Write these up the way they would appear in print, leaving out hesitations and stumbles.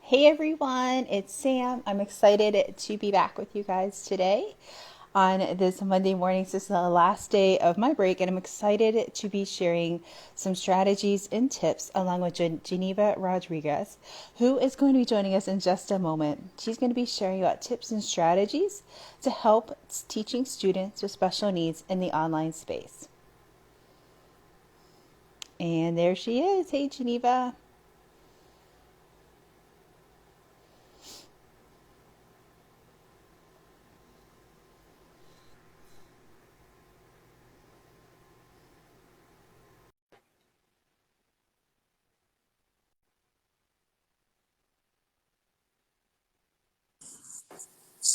Hey everyone, it's Sam. I'm excited to be back with you guys today on this Monday morning. This is the last day of my break, and I'm excited to be sharing some strategies and tips along with Geneva Rodriguez, who is going to be joining us in just a moment. She's going to be sharing about tips and strategies to help teaching students with special needs in the online space. And there she is. Hey, Geneva.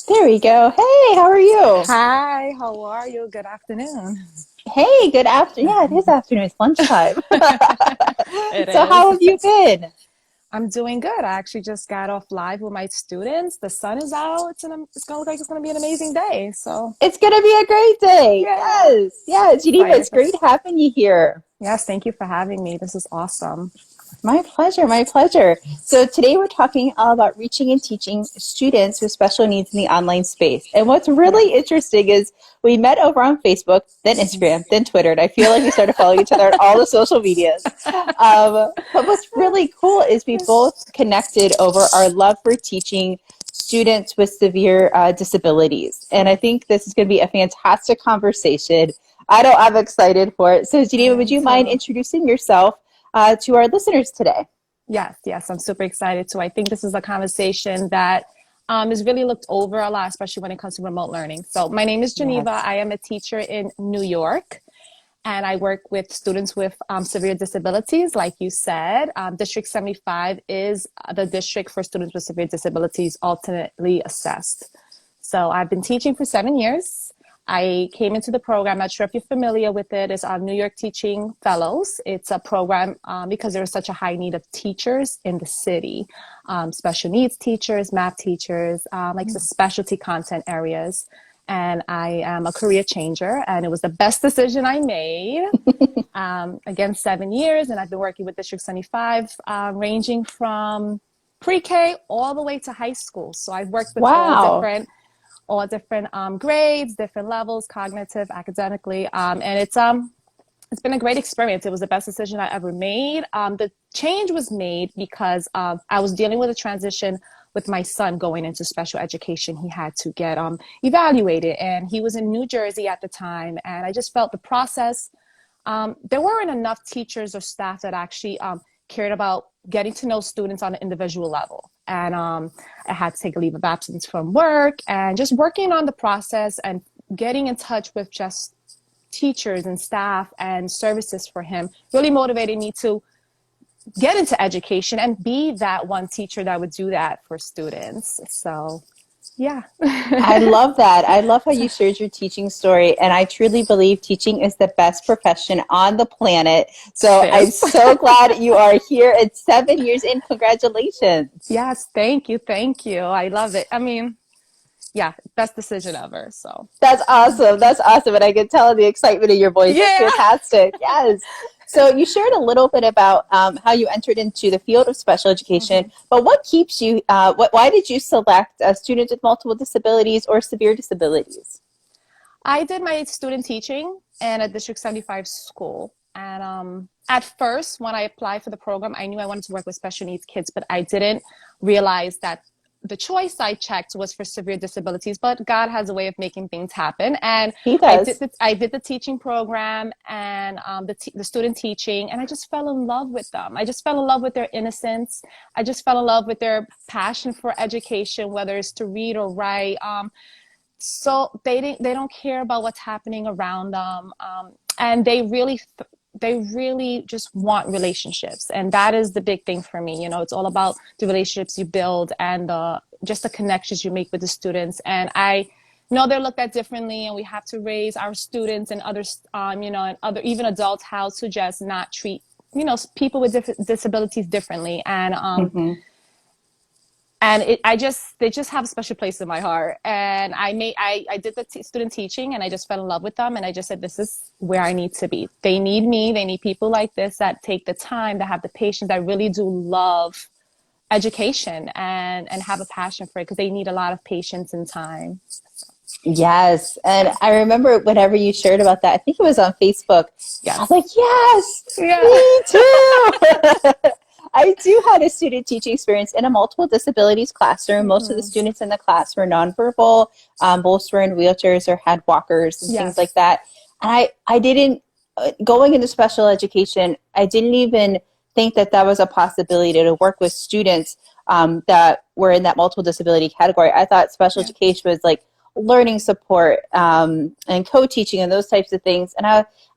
There we go. Hey, how are you? Hi, how are you? Good afternoon. Hey, good afternoon. Yeah, it is afternoon. It's lunchtime. It So is. how have you been? I'm doing good. I actually just got off live with my students. The sun is out. It's gonna look like it's gonna be an amazing day. So It's gonna be a great day. yeah, Yes. Yeah, Geneva, excited it's for. great having you here. Yes, thank you for having me. This is awesome. My pleasure, my pleasure. So today we're talking all about reaching and teaching students with special needs in the online space. And what's Yeah. really interesting is we met over on Facebook, then Mhm. Instagram, then Twitter, and I feel like we started following each other on all the social medias. But what's really cool is we both connected over our love for teaching students with severe disabilities. And I think this is going to be a fantastic conversation. I'm excited for it. So I Geneva, would am you mind too. introducing yourself to our listeners today? Yes, I'm super excited too. I think this is a conversation that is really looked over a lot, especially when it comes to remote learning. So my name is Geneva. Yes. I am a teacher in New York. And I work with students with severe disabilities, like you said. District 75 is the district for students with severe disabilities alternately assessed. So I've been teaching for 7 years. I came into the program, not sure if you're familiar with it, it's our New York Teaching Fellows. It's a program because there's such a high need of teachers in the city, special needs teachers, math teachers, like the specialty content areas. And I am a career changer, and it was the best decision I made. Again, 7 years, and I've been working with District 75, ranging from pre-K all the way to high school. So I've worked with Wow. all different grades, different levels, cognitive, academically, and it's been a great experience. It was the best decision I ever made. The change was made because I was dealing with a transition with my son going into special education. He had to get evaluated, and he was in New Jersey at the time. And I just felt the process. There weren't enough teachers or staff that actually cared about getting to know students on an individual level. And I had to take a leave of absence from work and just working on the process and getting in touch with just teachers and staff and services for him really motivated me to get into education and be that one teacher that would do that for students. So, yeah. I love that. I love how you shared your teaching story. And I truly believe teaching is the best profession on the planet. So It I'm is. so glad you are here. It's 7 years in. Congratulations. Yes, thank you. Thank you. I love it. I mean, yeah, best decision ever. So, That's awesome. That's awesome. And I can tell the excitement in your voice. That's yeah. fantastic. Yes. So you shared a little bit about how you entered into the field of special education, Mhm. but what keeps you, why did you select students with multiple disabilities or severe disabilities? I did my student teaching in a District 75 school. And at first, when I applied for the program, I knew I wanted to work with special needs kids, but I didn't realize that the choice I checked was for severe disabilities. But God has a way of making things happen, and He does. I did the teaching program and the student teaching, and I just fell in love with them. I just fell in love with their innocence. I just fell in love with their passion for education, whether it's to read or write. So they don't care about what's happening around them, and they really just want relationships, and that is the big thing for me. You know, it's all about the relationships you build and just the connections you make with the students. And I know they're looked at differently, and we have to raise our students and others, and other even adults, how to just not treat people with disabilities differently. Hmm. And they just have a special place in my heart. And I did the student teaching, and I just fell in love with them, and I just said, this is where I need to be. They need me. They need people like this that take the time, that have the patience, that really do love education and have a passion for it because they need a lot of patience and time. Yes. And Yeah. I remember whenever you shared about that, I think it was on Facebook. I was Yes. like, yes, Yeah. me too. I do have a student teaching experience in a multiple disabilities classroom. Most of the Hmm. students in the class were nonverbal, both were in wheelchairs or had walkers and things like Yes. that. And I didn't, going into special education, I didn't even think that that was a possibility to work with students that were in that multiple disability category. I thought special Yeah. education was like learning support and co-teaching and those types of things.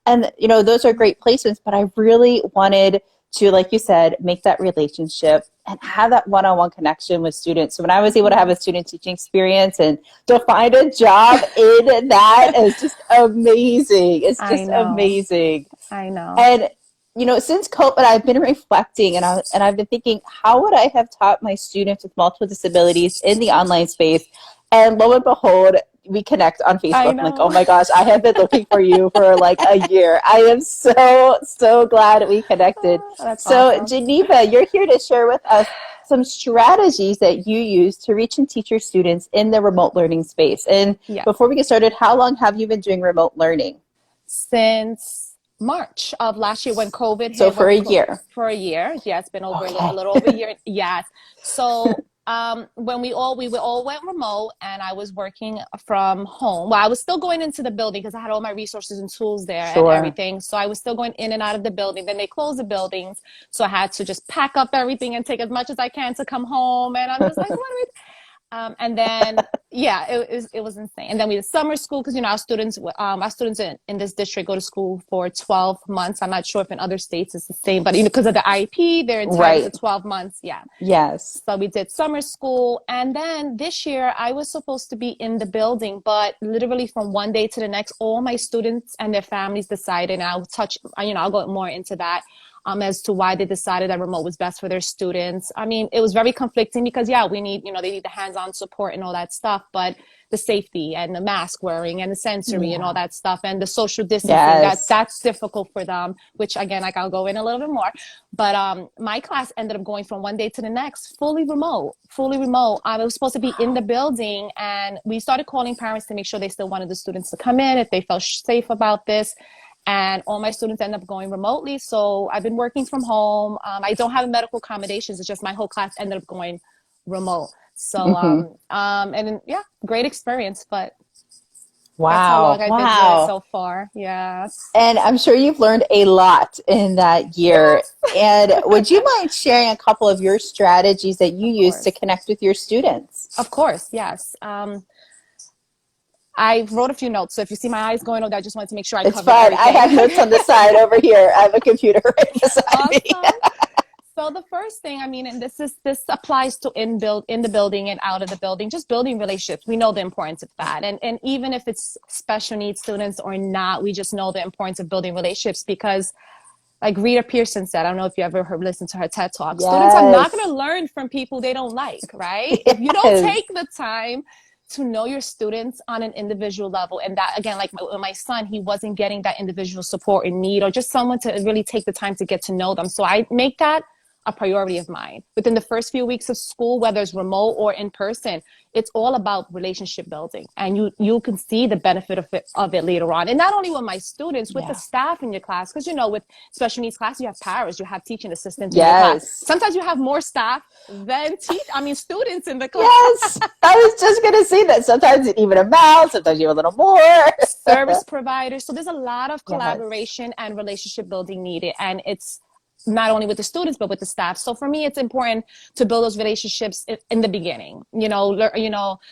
And you know, those are great placements, but I really wanted to, like you said, make that relationship and have that one-on-one connection with students. So when I was able to have Hmm. a student teaching experience and to find a job in that is just amazing. It's I just know. amazing. I know. And you know, since COVID, I've been reflecting and I've been thinking, how would I have taught my students with multiple disabilities in the online space? And lo and behold, we connect on I Facebook. I'm like, oh know. my gosh, I have been looking for you for like a year. I am so glad we connected. That's So, awesome. Geneva, you're here to share with us some strategies that you use to reach and teach your students in the remote learning space. And Yeah. before we get started, how long have you been doing remote learning? Since March of last year when COVID So, hit, for a year. for a year. Yeah, it's been over a Okay. little over a year. Yes. So when we all went remote and I was working from home. Well, I was still going into the building because I had all my resources and tools there and Sure. everything. So I was still going in and out of the building. Then they closed the buildings. So I had to just pack up everything and take as much as I can to come home. And I'm just like, what are we and then yeah, it was insane. And then we did summer school because our students in this district go to school for 12 months. I'm not sure if in other states it's the same, but because of the IEP, they're entitled to Right. 12 months. Yeah. Yes. So we did summer school. And then this year I was supposed to be in the building, but literally from one day to the next, all my students and their families decided, and I'll go more into that as to why they decided that remote was best for their students. I mean, it was very conflicting because, yeah, they need the hands-on support and all that stuff, but the safety and the mask wearing and the sensory and all Yeah. that stuff and the social distancing, Yes. that's difficult for them, which again, like I'll go in a little bit more. But my class ended up going from one day to the next, fully remote. I was supposed to be in the building and we started calling parents to make sure they still wanted the students to come in if they felt safe about this, and all my students end up going remotely. So I've been working from home. I don't have medical accommodations. It's just my whole class ended up going remote. So, Hmm. and then, yeah, great experience, but that's how long Wow. I've been doing it Wow. so far. Yes. And I'm sure you've learned a lot in that year. Yes. And would you mind sharing a couple of your strategies that you Of use to course. connect with your students? Of course. Yes. I wrote a few notes. So if you see my eyes going over, I just wanted to make sure I It's covered fun. I everything. have notes on the side over here. I have a computer right beside me. Awesome. So the first thing, I mean, and this applies to in the building and out of the building, just building relationships. We know the importance of that. And even if it's special needs students or not, we just know the importance of building relationships because like Rita Pearson said, I don't know if you ever listened to her TED Talk, students are not going Yes. to learn from people they don't like, right? If you don't take Yes. the time to know your students on an individual level, and that again, like my son, he wasn't getting that individual support and need or just someone to really take the time to get to know them. So I make that a priority of mine. Within the first few weeks of school, whether it's remote or in person, it's all about relationship building. And you can see the benefit of it later on. And not only with my students, with the Yeah. staff in your class, because with special needs class, you have paras, you have teaching assistants in your class. Yes. Sometimes you have more staff than students in the class. Yes. I was just going to say that. Sometimes it even amounts. Sometimes you have a little more. Service providers. So there's a lot of Yes. collaboration and relationship building needed. And it's not only with the students, but with the staff. So for me, it's important to build those relationships in the beginning.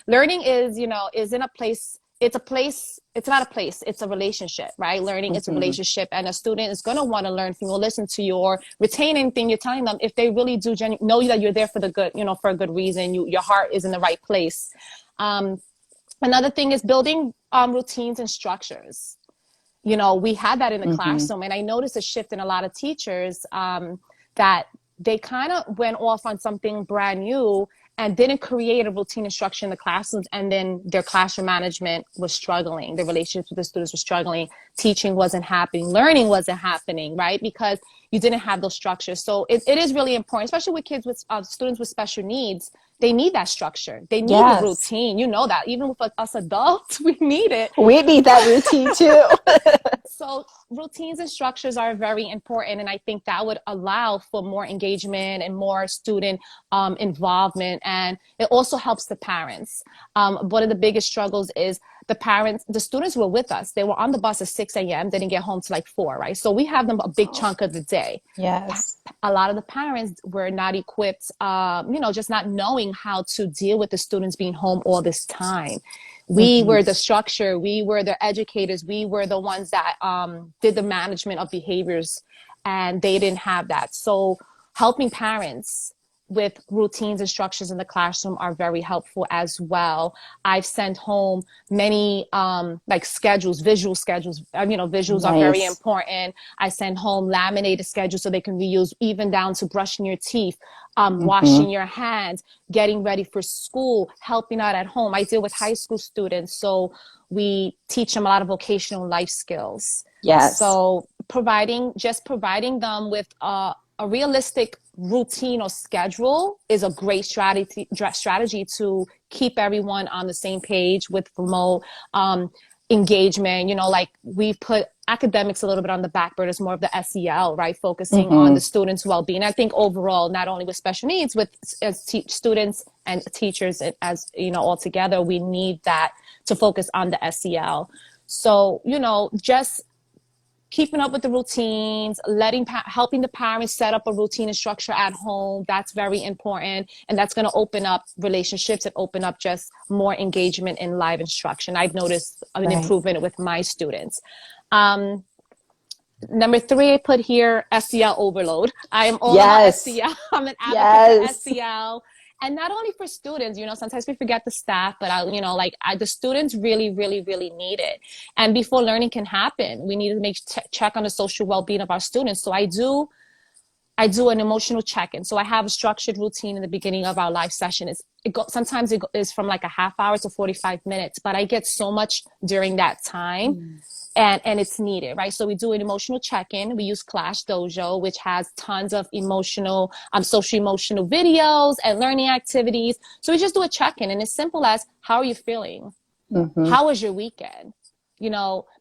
Learning is in a place. It's a place. It's not a place. It's a relationship, right? Learning is a Hmm. relationship, and a student is going to want to learn from you, listen to you, or retain anything you're telling them if they really do know that you're there for the good, for a good reason. Your heart is in the right place. Um, Another thing is building routines and structures. We had that in the Hmm. classroom, and I noticed a shift in a lot of teachers that they kind of went off on something brand new and didn't create a routine and structure in the classrooms, and then their classroom management was struggling, their relationships with the students were struggling. teaching wasn't happening, learning wasn't happening, right? Because you didn't have those structures. So it is really important, especially with kids with students with special needs. They need that structure. They need the Yes. routine. You know that. Even with us adults, we need it. We need that routine too. So routines and structures are very important, and I think that would allow for more engagement and more student involvement, and it also helps the parents. One of the biggest struggles is the students were with us. They were on the bus at 6 a.m. They didn't get home till like 4, right? So we have them a big chunk of the day. Yes. A lot of the parents were not equipped, just not knowing how to deal with the students being home all this time. We were the structure, we were the educators, we were the ones that did the management of behaviors, and they didn't have that. So helping parents with routines and structures in the classroom are very helpful as well. I've sent home many like schedules, visual schedules. Visuals are very Nice. important. I send home laminated schedules so they can reuse, even down to brushing your teeth, washing your hands, getting ready for school, helping out at home. I deal with high school students, so we teach them a lot of vocational life skills. Yes. So providing them with a realistic routine or schedule is a great strategy to keep everyone on the same page with remote engagement. Like we put academics a little bit on the back burner. It's more of the SEL, right? Focusing on the students' well-being. I think overall, not only with special needs, with students and teachers as all together, we need that to focus on the SEL. So, just keeping up with the routines, helping the parents set up a routine and structure at home. That's very important. And that's going to open up relationships and open up just more engagement in live instruction. I've noticed an improvement with my students. Number 3, I put here SEL overload. I am all about SEL. I'm an advocate for SEL. And not only for students, sometimes we forget the staff, but the students really, really, really need it. And before learning can happen, we need to check on the social well-being of our students. So I do an emotional check-in. So I have a structured routine in the beginning of our live session. Sometimes it is from like a half hour to 45 minutes, but I get so much during that time. And it's needed, right? So we do an emotional check-in. We use Clash Dojo, which has tons of social emotional videos and learning activities. So we just do a check-in, and it's simple as, how are you feeling? How was your weekend?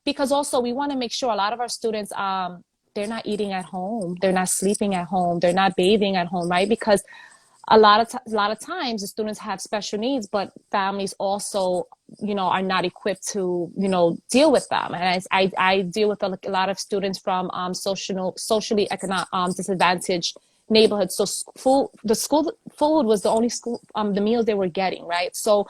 Because also we want to make sure a lot of our students, they're not eating at home. They're not sleeping at home. They're not bathing at home, right? Because a lot of times the students have special needs, but families also, are not equipped to, deal with them. And I deal with a lot of students from socially economic disadvantaged neighborhoods. So the school food was the only the meals they were getting, right? So,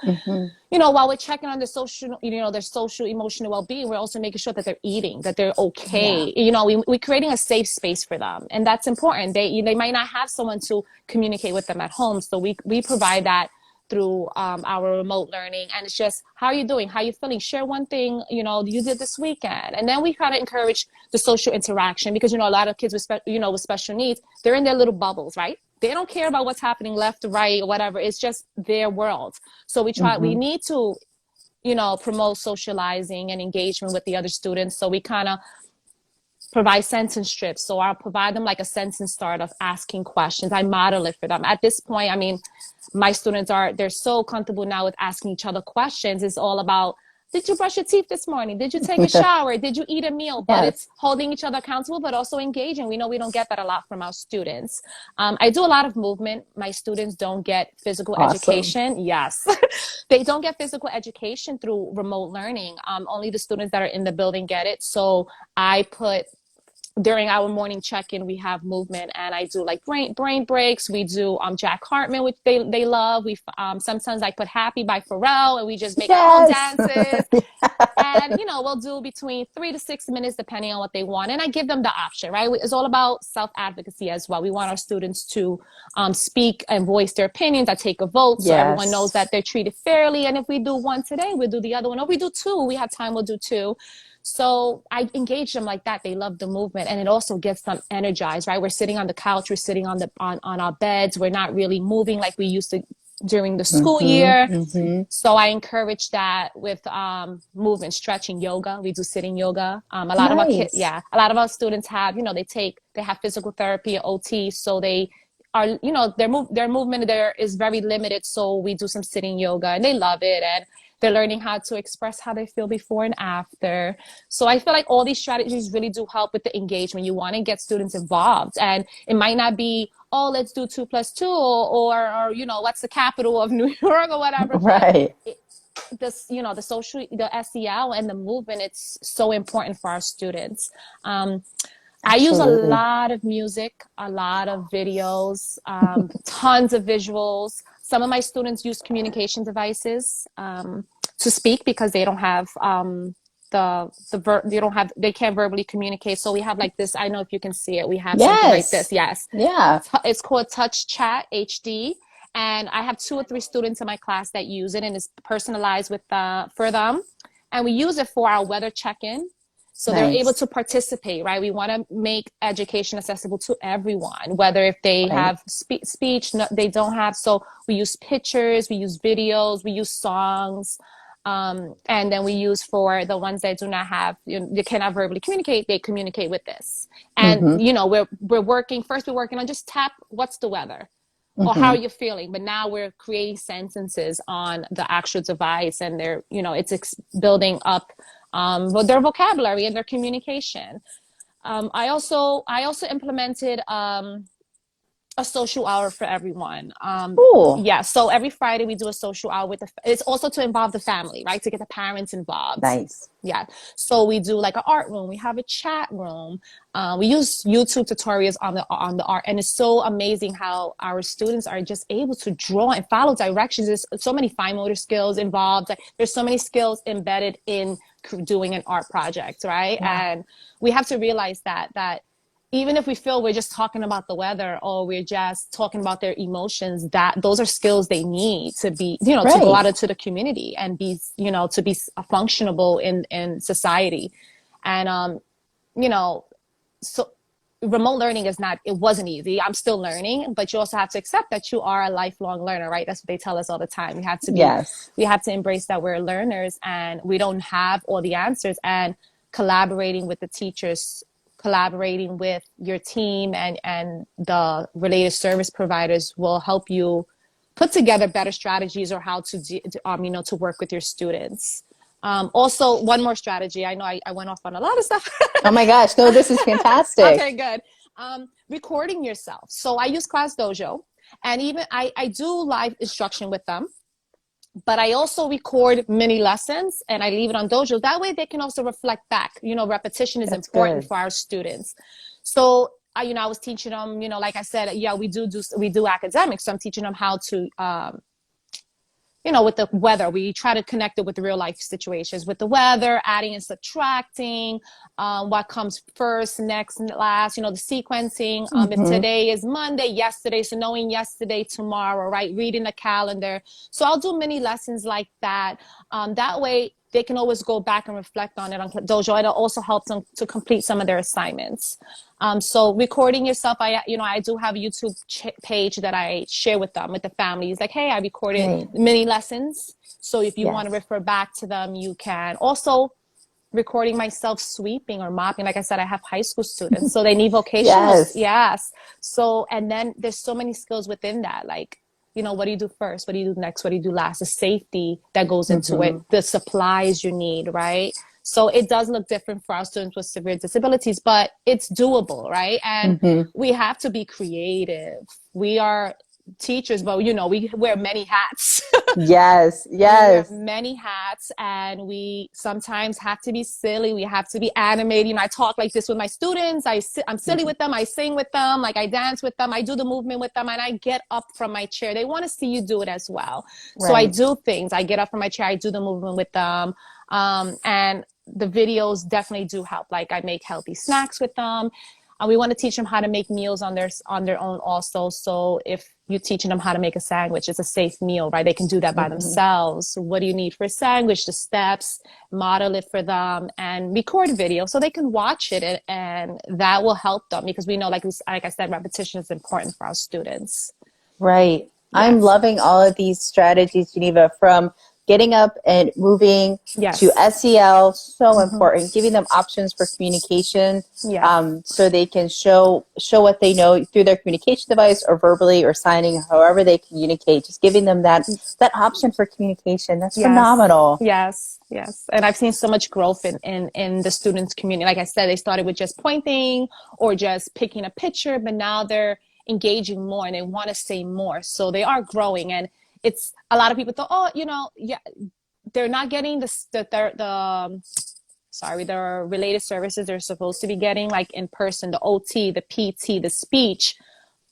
while we're checking on their social emotional well-being, we're also making sure that they're eating, that they're okay. Yeah. We're creating a safe space for them, and that's important. They might not have someone to communicate with them at home, so we provide that through our remote learning. And it's just, how are you doing? How are you feeling? Share one thing, you did this weekend. And then we kind of encourage the social interaction, because, a lot of kids with special needs, they're in their little bubbles, right? They don't care about what's happening left, right, or whatever. It's just their world. So we need to, promote socializing and engagement with the other students. So we kind of provide sentence strips. So I'll provide them like a sentence start of asking questions. I model it for them. At this point, my students they're so comfortable now with asking each other questions. It's all about, did you brush your teeth this morning? Did you take a shower? Did you eat a meal? But it's holding each other accountable, but also engaging. We know we don't get that a lot from our students. I do a lot of movement. My students don't get physical education. Yes. They don't get physical education through remote learning. Only the students that are in the building get it. So during our morning check-in, we have movement, and I do like brain breaks. We do Jack Hartman, which they love. We sometimes I put Happy by Pharrell, and we just make our own dances. And we'll do between 3 to 6 minutes depending on what they want. And I give them the option, right? It's all about self-advocacy as well. We want our students to speak and voice their opinions. I take a vote so everyone knows that they're treated fairly. And if we do one today, we'll do the other one. Or if we do 2, we have time, we'll do 2. So I engage them like that. They love the movement, and it also gets them energized, right? We're sitting on the couch, we're sitting on our beds. We're not really moving like we used to during the school Mm-hmm. year. Mm-hmm. So I encourage that with movement, stretching, yoga. We do sitting yoga. A lot of our kids, Nice. yeah, a lot of our students have, they have physical therapy, OT, so they are, their movement there is very limited. So we do some sitting yoga, and they love it, and they're learning how to express how they feel before and after. So I feel like all these strategies really do help with the engagement. You want to get students involved, and it might not be, oh, let's do 2+2, or what's the capital of New York or whatever. But Right. it, this, the social, the SEL and the movement, it's so important for our students. Um, I use a Absolutely. lot of music, a lot of videos, tons of visuals. Some of my students use communication devices to speak because they don't have they can't verbally communicate. So we have like this. I don't know if you can see it. We have something like this. Yes. Yes, Yeah. it's called Touch Chat HD, and I have 2 or 3 students in my class that use it, and it's personalized with for them. And we use it for our weather check-in, so they're able Nice. to participate, right? We want to make education accessible to everyone, whether if they Right. have speech, no, they don't have. So we use pictures, we use videos, we use songs. And then we use for the ones that do not have, they cannot verbally communicate, they communicate with this. And, Mm-hmm. we're working on just tap, what's the weather? Or how are Mm-hmm. you feeling? But now we're creating sentences on the actual device, and they're, it's building up their vocabulary and their communication. I also implemented a social hour for everyone. Cool. Yeah, so every Friday we do a social hour it's also to involve the family, right? To get the parents involved. Nice. Yeah. So we do like an art room. We have a chat room. We use YouTube tutorials on the art, and it's so amazing how our students are just able to draw and follow directions. There's so many fine motor skills involved. Like, there's so many skills embedded in doing an art project, right? Yeah. And we have to realize that even if we feel we're just talking about the weather, or we're just talking about their emotions, that those are skills they need to be, to go Right. out into the community and be, to be functionable in society. And, you know, so remote learning it wasn't easy. I'm still learning, but you also have to accept that you are a lifelong learner, right? That's what they tell us all the time. Yes. We have to embrace that we're learners, and we don't have all the answers. And collaborating with the teachers, collaborating with your team, and the related service providers will help you put together better strategies, or how to work with your students. Also, one more strategy. I know I went off on a lot of stuff. Oh my gosh. No, this is fantastic. Okay, good. Recording yourself. So I use Class Dojo, and even I do live instruction with them, but I also record mini lessons and I leave it on Dojo. That way they can also reflect back. Repetition is That's important good. for our students. So I was teaching them, like I said, yeah, we do academics. So I'm teaching them how to, with the weather, we try to connect it with the real life situations, with the weather, adding and subtracting, what comes first, next, and last, the sequencing. If Mm-hmm. today is Monday, yesterday, so knowing yesterday, tomorrow, right? Reading the calendar. So I'll do many lessons like that. That way they can always go back and reflect on it on Dojo. It'll also help them to complete some of their assignments. So recording yourself, I do have a YouTube page that I share with them, with the families. Like, hey, I recorded Right. mini lessons. So if you want to Yes. refer back to them, you can. Also, recording myself sweeping or mopping. Like I said, I have high school students, so they need vocational. Yes. Yes. So, and then there's so many skills within that. Like, what do you do first? What do you do next? What do you do last? The safety that goes into it, Mm-hmm. the supplies you need, right? So it does look different for our students with severe disabilities, but it's doable, right? And Mm-hmm. we have to be creative. We are teachers, but we wear many hats. Yes. We wear Yes. many hats, and we sometimes have to be silly. We have to be animated. I talk like this with my students. I'm silly with them. I sing with them. Like, I dance with them. I do the movement with them, and I get up from my chair. They want to see you do it as well. So I Right. do things. I get up from my chair. I do the movement with them. And the videos definitely do help. Like, I make healthy snacks with them. We want to teach them how to make meals on their own also. So if you're teaching them how to make a sandwich, it's a safe meal, right? They can do that by Mm-hmm. themselves. What do you need for a sandwich? The steps, model it for them, and record video so they can watch it, and that will help them, because we know, like I said, repetition is important for our students. Right. I'm Yes. loving all of these strategies, Geneva, from getting up and moving to Yes. SEL, so Hmm. important, giving them options for communication, Yes. so they can show what they know through their communication device or verbally or signing, however they communicate, just giving them that option for communication. That's Yes. phenomenal. Yes. Yes. And I've seen so much growth in the students community. Like I said, they started with just pointing or just picking a picture, but now they're engaging more and they want to say more. So they are growing. And it's a lot of people thought, oh, yeah, they're not getting the related services they're supposed to be getting, like in person, the OT, the PT, the speech.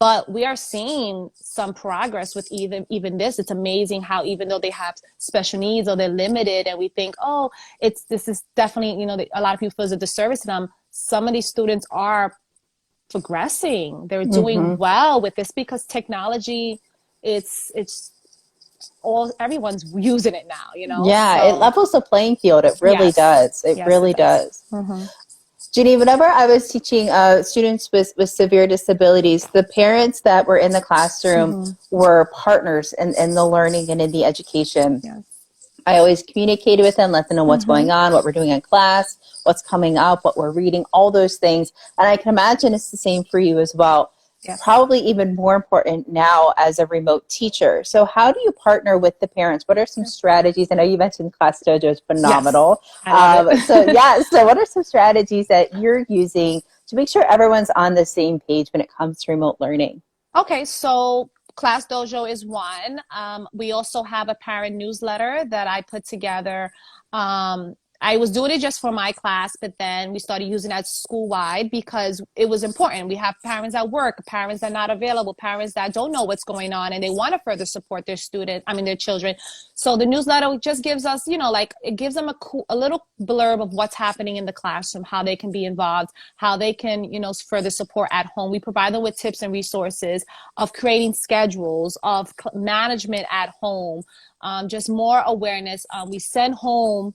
But we are seeing some progress with even this. It's amazing how even though they have special needs or they're limited, and we think, oh, this is definitely, a lot of people feel it's a disservice to them. Some of these students are progressing. They're doing Hmm. well with this because technology, it's all everyone's using it now. Yeah, it So levels the playing field. It really yes, does. It yes, it really does. does. Mm-hmm. Jenny, whenever I was teaching students with severe disabilities, the parents that were in the classroom Mm-hmm. were partners in the learning and in the education. Yes. I always communicated with them, let them know what's Mm-hmm. going on, what we're doing in class, what's coming up, what we're reading, all those things. And I can imagine it's the same for you as well. Yes. Probably even more important now as a remote teacher. So how do you partner with the parents? What are some strategies? I know you mentioned Class Dojo is Yes. phenomenal. I love it. So what are some strategies that you're using to make sure everyone's on the same page when it comes to remote learning? Okay, so Class Dojo is one. We also have a parent newsletter that I put together. I was doing it just for my class, but then we started using that school wide because it was important. We have parents at work, parents that are not available, parents that don't know what's going on, and they want to further support their children. So the newsletter just gives us, like it gives them a little blurb of what's happening in the classroom, how they can be involved, how they can, further support at home. We provide them with tips and resources of creating schedules, of management at home, just more awareness. We send home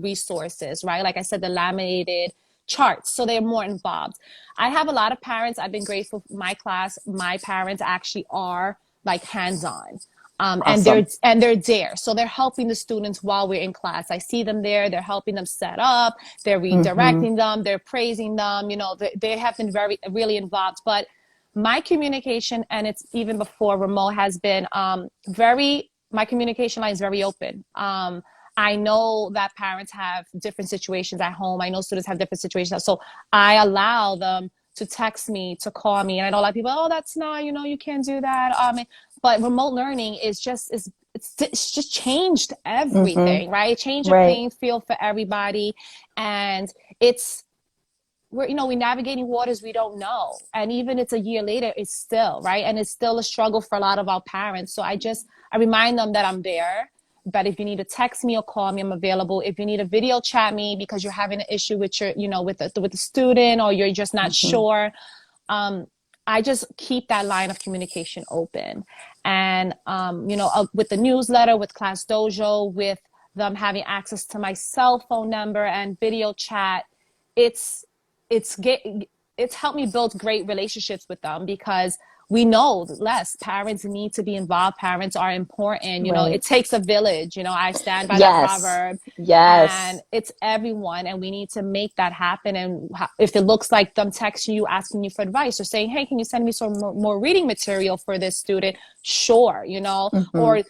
resources, right? Like I said, the laminated charts, so they're more involved. I have a lot of parents. I've been grateful for my class. My parents actually are like hands-on. And they're Awesome. and they're there, so they're helping the students while we're in class. I see them there. They're helping them set up. They're Mm-hmm. redirecting them. They're praising them. They have been very really involved. But my communication, and it's even before remote, has been very. My communication line is very open. I know that parents have different situations at home. I know students have different situations, so I allow them to text me, to call me. And I know a lot of people, oh, that's not, you can't do that. But remote learning it's just changed Mm-hmm. everything, right? It changed the Right. playing field for everybody, and it's we're navigating waters we don't know, and even it's a year later, it's still right, and it's still a struggle for a lot of our parents. So I remind them that I'm there. But if you need to text me or call me, I'm available. If you need a video chat me because you're having an issue with your, with the student, or you're just not Mm-hmm. sure, um, I just keep that line of communication open. And, with the newsletter, with Class Dojo, with them having access to my cell phone number and video chat, it's, it's, get, it's helped me build great relationships with them because we know less parents need to be involved. Parents are important. Right. It takes a village. I stand by that Yes. proverb, and Yes. it's everyone, and we need to make that happen. And if it looks like them texting you, asking you for advice, or saying, hey, can you send me some more reading material for this student? Sure. Mm-hmm. Or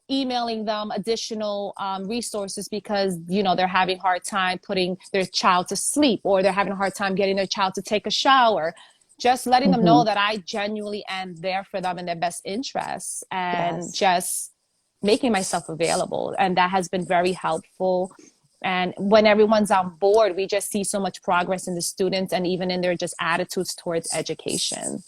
emailing them additional resources because they're having a hard time putting their child to sleep, or they're having a hard time getting their child to take a shower. Just letting them Mm-hmm. know that I genuinely am there for them in their best interests, and Yes. just making myself available. And that has been very helpful. And when everyone's on board, we just see so much progress in the students and even in their just attitudes towards education.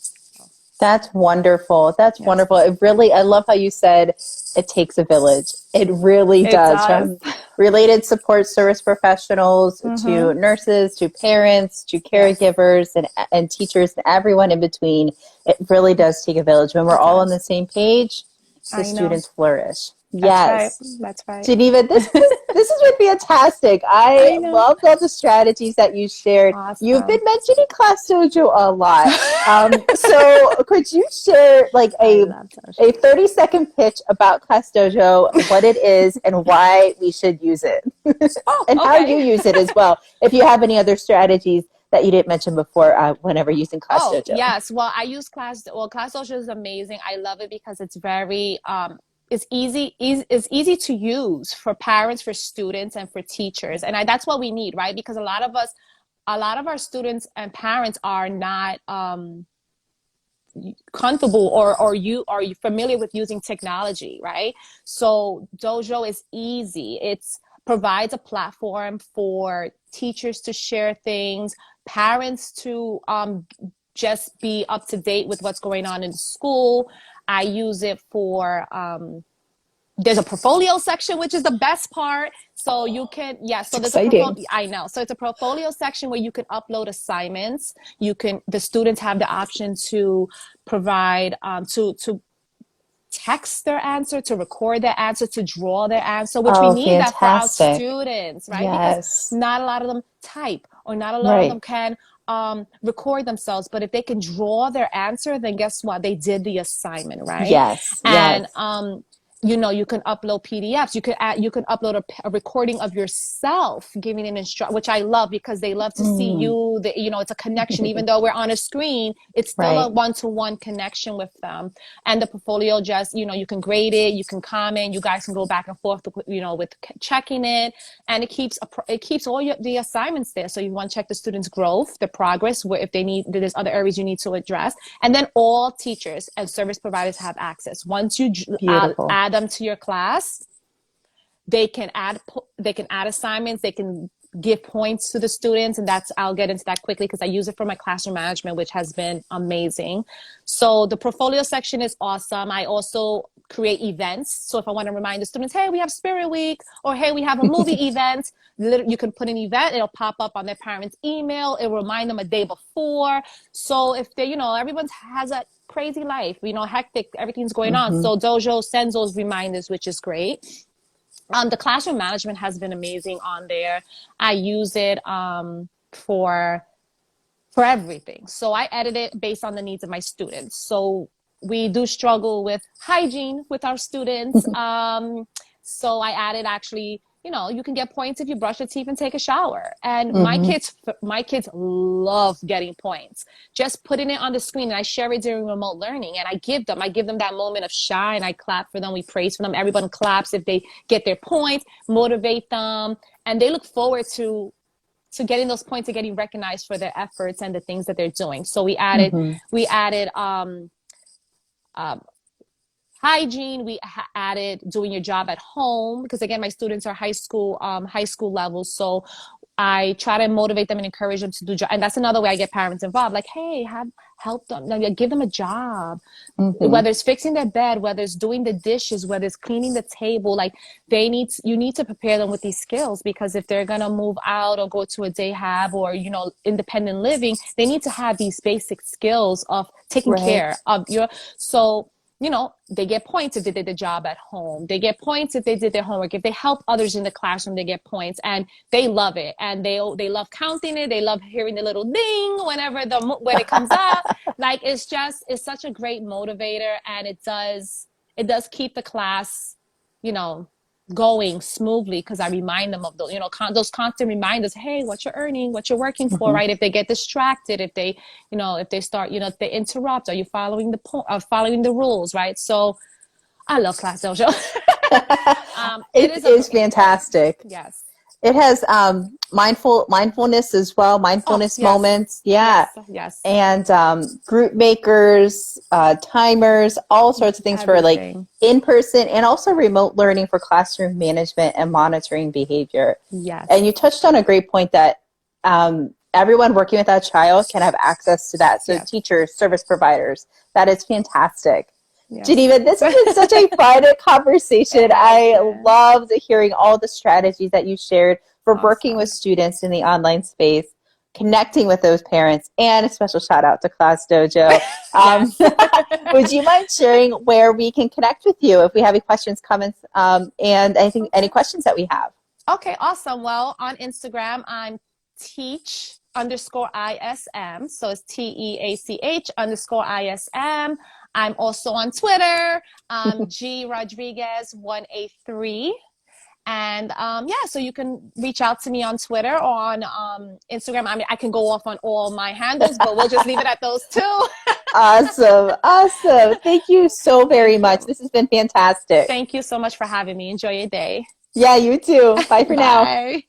That's wonderful. That's Yes, wonderful. I love how you said it takes a village. It really it does. does. From related support service professionals Mm-hmm. to nurses to parents to Yes, caregivers and teachers and everyone in between. It really does take a village. When we're it all on the does. same page, the I know. students flourish. That's right. Yes. That's right. Geneva, this was This has been fantastic. I I know. loved all the strategies that you shared. You've been Awesome. mentioning Class Dojo a lot. So could you share like I love a Dojo. 30-second pitch about Class Dojo, what it is and why we should use it Oh, and how you okay. use it as well. If you have any other strategies that you didn't mention before whenever using Class Oh, Dojo. yes. Well, I use Class Dojo is amazing. I love it because it's very it's easy to use for parents, for students, and for teachers. And that's what we need, right? Because a lot of our students and parents are not comfortable or are you familiar with using technology, right? So Dojo is easy. It's provides a platform for teachers to share things, parents to just be up to date with what's going on in school. I use it for there's a portfolio section, which is the best part. So you can, yeah, It's so there's a portfolio, exciting. I know. So it's a portfolio section where you can upload assignments. The students have the option to provide, to text their answer, to record their answer, to draw their answer, which we Oh, need that for our fantastic. students, right? Because Yes. not a lot of them type or not a lot of them Right. can record themselves. But if they can draw their answer, then guess what? They did the assignment, right? Yes. And Yes. you can upload PDFs. You can upload a recording of yourself giving an instruction, which I love because they love to see Mm. you. It's a connection, even though we're on a screen. It's still a Right. one-to-one connection with them. And the portfolio, just you can grade it, you can comment, you guys can go back and forth, with checking it, and it keeps all the assignments there. So you want to check the students' growth, the progress, where if there's other areas you need to address, and then all teachers and service providers have access. Once you Beautiful. add them to your class, they can add assignments, they can give points to the students, and I'll get into that quickly because I use it for my classroom management, which has been amazing. So the portfolio section is awesome. I also create events. So if I want to remind the students, hey, we have Spirit Week, or hey, we have a movie event, you can put an event, it'll pop up on their parents' email, it'll remind them a day before. So if everyone has a crazy life, hectic, everything's going on. Hmm. So Dojo sends those reminders, which is great. The classroom management has been amazing on there. I use it for everything. So I edit it based on the needs of my students. So we do struggle with hygiene with our students. So I added actually, you can get points if you brush your teeth and take a shower. And Hmm. my kids love getting points. Just putting it on the screen, and I share it during remote learning, and I give them that moment of shine. I clap for them, we praise for them. Everyone claps if they get their points, motivate them, and they look forward to getting those points and getting recognized for their efforts and the things that they're doing. So Hmm. we added um, hygiene. We added doing your job at home because again, my students are high school levels. So I try to motivate them and encourage them to do and that's another way I get parents involved. Like, hey, help them, like, give them a job, Hmm. whether it's fixing their bed, whether it's doing the dishes, whether it's cleaning the table. Like you need to prepare them with these skills because if they're gonna move out or go to a day hab or independent living, they need to have these basic skills of taking Right. care of your. So they get points if they did the job at home. They get points if they did their homework. If they help others in the classroom, they get points, and they love it. And they love counting it. They love hearing the little ding when it comes up. Like it's such a great motivator, and it does keep the class, you know, going smoothly because I remind them of those, those constant reminders. Hey, what you're earning, what you're working for, Hmm. right? If they get distracted, if they start, if they interrupt, are you following the rules, right? So I love Class Dojo. It It is is fantastic. yes. It has mindfulness as well, Oh, mindfulness yes, moments. Yeah. yes, yes. And group makers, timers, all sorts of things for like Everything. in person and also remote learning for classroom management and monitoring behavior. And you Yes, touched on a great point that everyone working with that child can have access to that. So yes, teachers, service providers, that is fantastic. yes. Geneva, this has been such a fun conversation. It has I been loved hearing all the strategies that you shared for working with awesome. students in the online space, connecting with those parents, and a special shout out to Class Dojo. Yes. Would you mind sharing where we can connect with you if we have any questions, comments, and anything, any Okay. questions that we have? Okay, awesome. Well, on Instagram, I'm teach underscore ISM. So it's TEACH underscore ISM. I'm also on Twitter, G Rodriguez 183. And yeah, so you can reach out to me on Twitter or on Instagram. I mean, I can go off on all my handles, but we'll just leave it at those two. Awesome. Awesome. Thank you so very Thank much. you. This has been fantastic. Thank you so much for having me. Enjoy your day. Yeah, you too. Bye for now. Bye.